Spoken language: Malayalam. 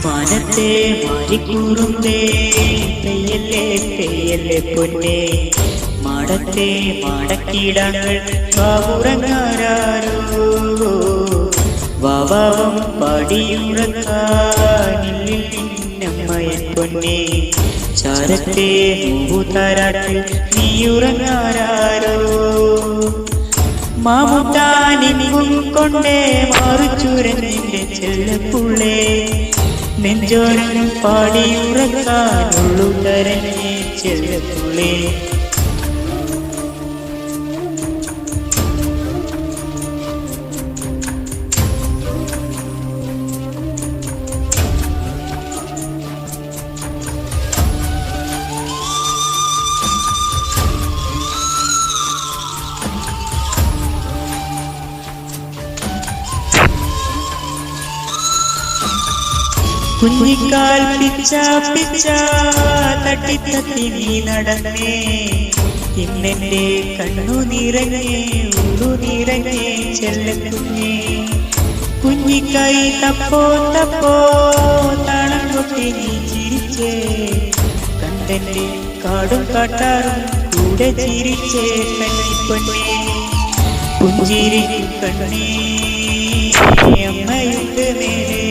മാനത്തെ മാറിക്കൂറുന്നേ പെയ്യല്ലേ പെയ്യല്ലേ പൊന്നേ മാടത്തെ മാടക്കീടങ്ങൾ വാവുറങ്ങാരോ വാവാവം പാടിയുറക്കാനില്ലിൽ പിന്നമ്മയൻ പൊന്നേ ചാരത്തെ മൂത്താരാട്ടിൽ നീയുറങ്ങാരോ മാമുട്ടാനിങ്ങും കൊണ്ടേ മാറുചൂരനിന്റെ ചെല്ലപ്പുള്ളേ നെഞ്ചോരം പാടിയുറക്കാനുള്ളു തരഞ്ഞേ ചെല്ലപ്പുള്ളേ കുഞ്ഞിക്കാൽ പിച്ച പിച്ച തട്ടി തട്ടി നീ നടന്നേ ഇന്നെന്റെ കണ്ണു നിറഞ്ഞേ ഉള്ളു നിറഞ്ഞേ ചെല്ലക്കുഞ്ഞേ കുഞ്ഞിക്കൈ തപ്പോ തപ്പോ താളം കൊട്ടി നീ ചിരിച്ചേ കണ്ടെന്റെ കാടും കാട്ടാറും കൂടെ ചിരിച്ചേ കണ്ണിപ്പൊന്നേ പുഞ്ചിരിക്കും കണ്ണേ അമ്മയുണ്ട് നേരെ